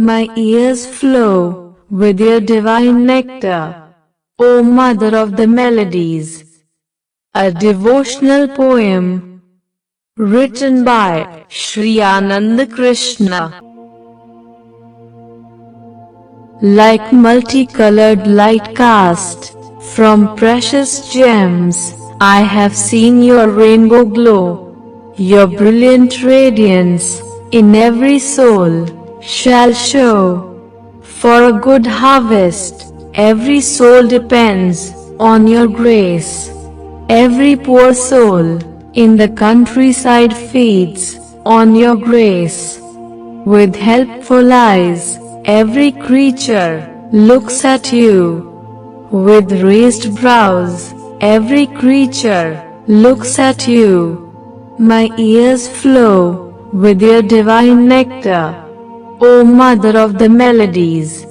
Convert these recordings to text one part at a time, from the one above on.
My ears flow with your divine nectar, O Mother of the Melodies. A devotional poem written by Sri Ananda Krishna. Like multicolored light cast from precious gems, I have seen your rainbow glow. Your brilliant radiance in every soul shall show. For a good harvest, every soul depends on your grace. Every poor soul in the countryside feeds on your grace. With helpful eyes, every creature looks at you. With raised brows, every creature looks at you. My ears flow with your divine nectar, O Mother of the Melodies.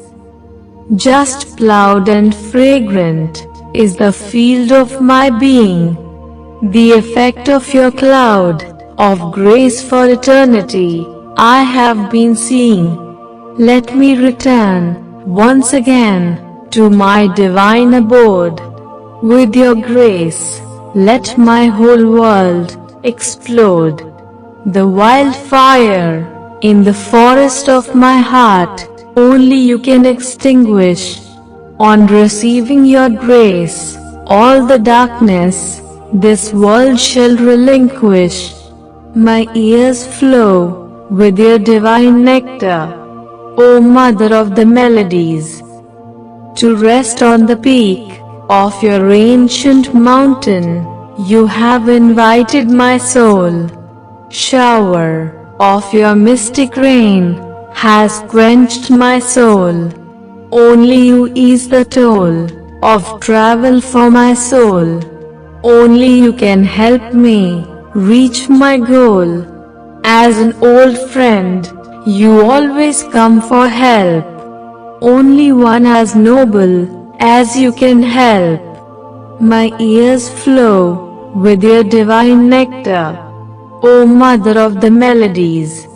Just plowed and fragrant is the field of my being, the effect of your cloud of grace for eternity I have been seeing. Let me return once again to my divine abode. With your grace, let my whole world explode. The wildfire in the forest of my heart only you can extinguish. On receiving your grace, all the darkness this world shall relinquish. My ears flow with your divine nectar, O Mother of the Melodies. To rest on the peak of your ancient mountain, you have invited my soul. Shower of your mystic rain has quenched my soul. Only you ease the toll of travel for my soul. Only you can help me reach my goal. As an old friend, you always come for help. Only one as noble as you can help. My ears flow with your divine nectar, O Mother of the Melodies.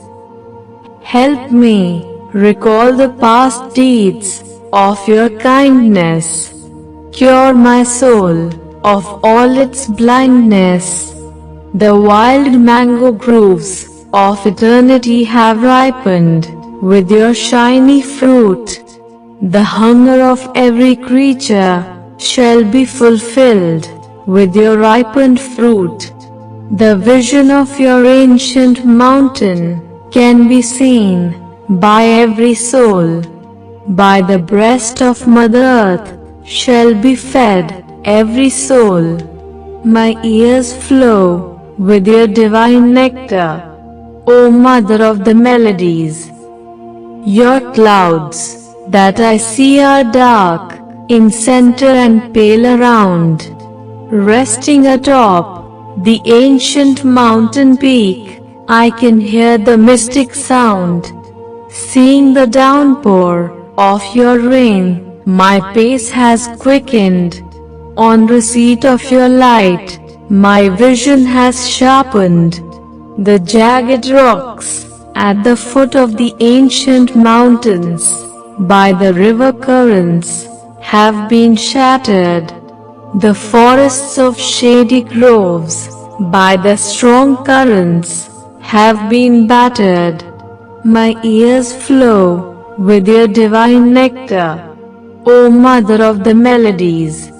Help me recall the past deeds of your kindness. Cure my soul of all its blindness. The wild mango groves of eternity have ripened with your shiny fruit. The hunger of every creature shall be fulfilled with your ripened fruit. The vision of your ancient mountain can be seen by every soul. By the breast of Mother Earth shall be fed every soul. My ears flow with your divine nectar, O Mother of the Melodies. Your clouds that I see are dark in center and pale around. Resting atop the ancient mountain peak, I can hear the mystic sound. Seeing the downpour of your rain, my pace has quickened. On receipt of your light, my vision has sharpened. The jagged rocks at the foot of the ancient mountains by the river currents have been shattered. The forests of shady groves by the strong currents have been battered. My ears flow with your divine nectar, O Mother of the Melodies.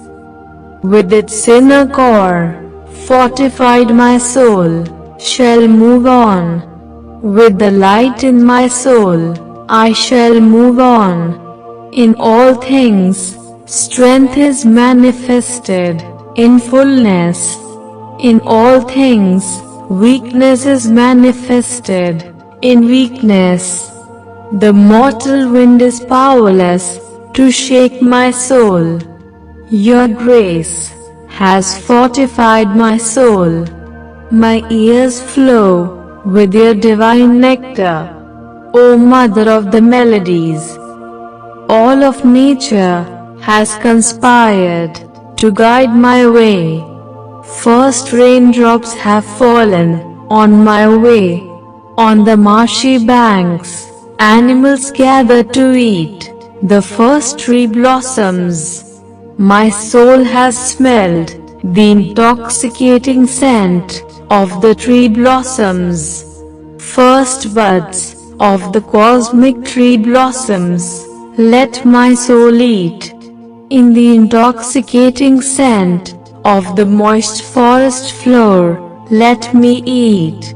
With its inner core fortified, my soul shall move on. With the light in my soul, I shall move on. In all things, strength is manifested in fullness. In all things, weakness is manifested in weakness. The mortal wind is powerless to shake my soul. Your grace has fortified my soul. My ears flow with your divine nectar, O Mother of the Melodies. All of nature has conspired to guide my way. First raindrops have fallen on my way. On the marshy banks Animals gather to eat the first tree blossoms. My soul has smelled the intoxicating scent of the tree blossoms. First buds of the cosmic tree blossoms. Let my soul eat in the intoxicating scent of the moist forest floor. Let me eat.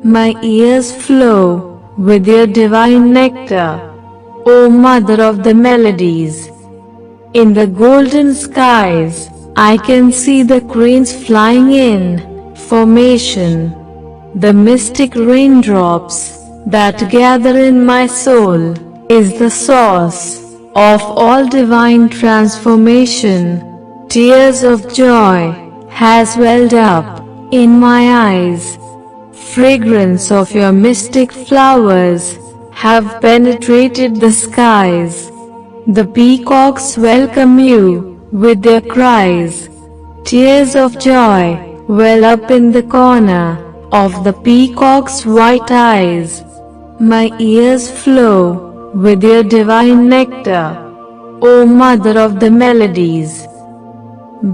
My ears flow with your divine nectar, O Mother of the Melodies. In the golden skies, I can see the cranes flying in formation. The mystic raindrops that gather in my soul is the source of all divine transformation. Tears of joy has welled up in my eyes. Fragrance of your mystic flowers have penetrated the skies. The peacocks welcome you with their cries. Tears of joy well up in the corner of the peacock's white eyes. My ears flow with your divine nectar, O Mother of the Melodies.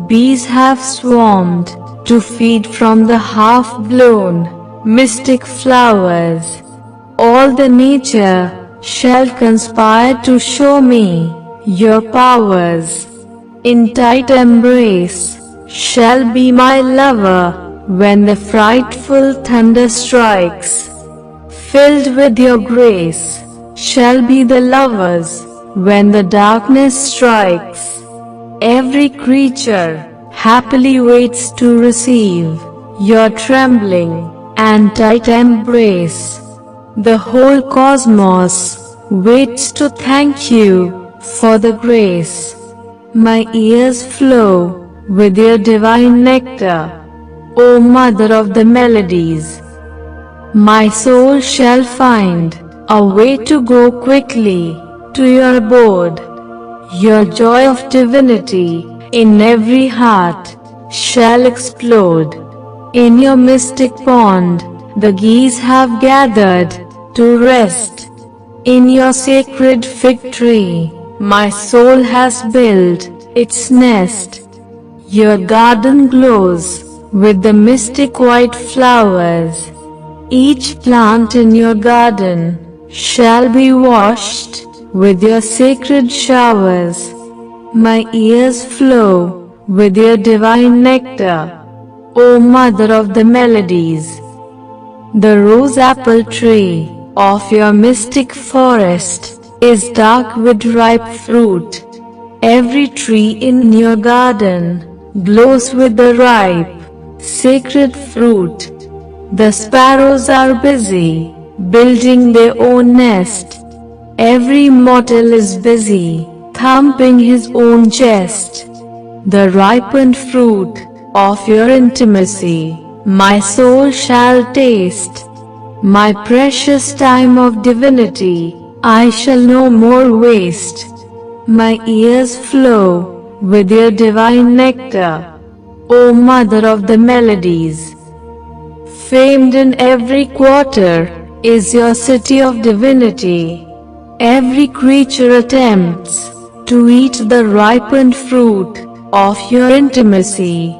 Bees have swarmed to feed from the half-blown mystic flowers. All the nature shall conspire to show me your powers. In tight embrace shall be my lover when the frightful thunder strikes. Filled with your grace shall be the lovers when the darkness strikes. Every creature happily waits to receive your trembling and tight embrace. The whole cosmos waits to thank you for the grace. My ears flow with your divine nectar, O Mother of the Melodies. My soul shall find a way to go quickly to your abode. Your joy of divinity in every heart shall explode. In your mystic pond, the geese have gathered to rest. In your sacred fig tree, my soul has built its nest. Your garden glows with the mystic white flowers. Each plant in your garden shall be washed with your sacred showers. My ears flow with your divine nectar, O Mother of the Melodies. The rose apple tree of your mystic forest is dark with ripe fruit. Every tree in your garden glows with the ripe, sacred fruit. The sparrows are busy building their own nest. Every mortal is busy thumping his own chest. The ripened fruit of your intimacy my soul shall taste. My precious time of divinity I shall no more waste. My ears flow with your divine nectar, O Mother of the Melodies. Famed in every quarter is your city of divinity. Every creature attempts to eat the ripened fruit of your intimacy.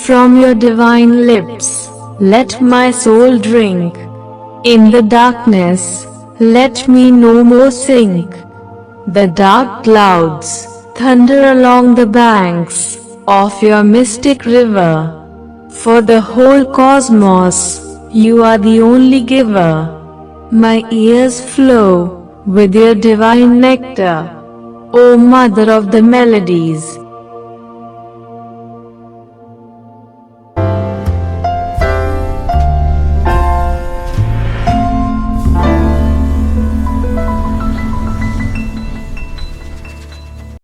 From your divine lips, let my soul drink. In the darkness, let me no more sink. The dark clouds thunder along the banks of your mystic river. For the whole cosmos, you are the only giver. My ears flow with your divine nectar, O Mother of the Melodies.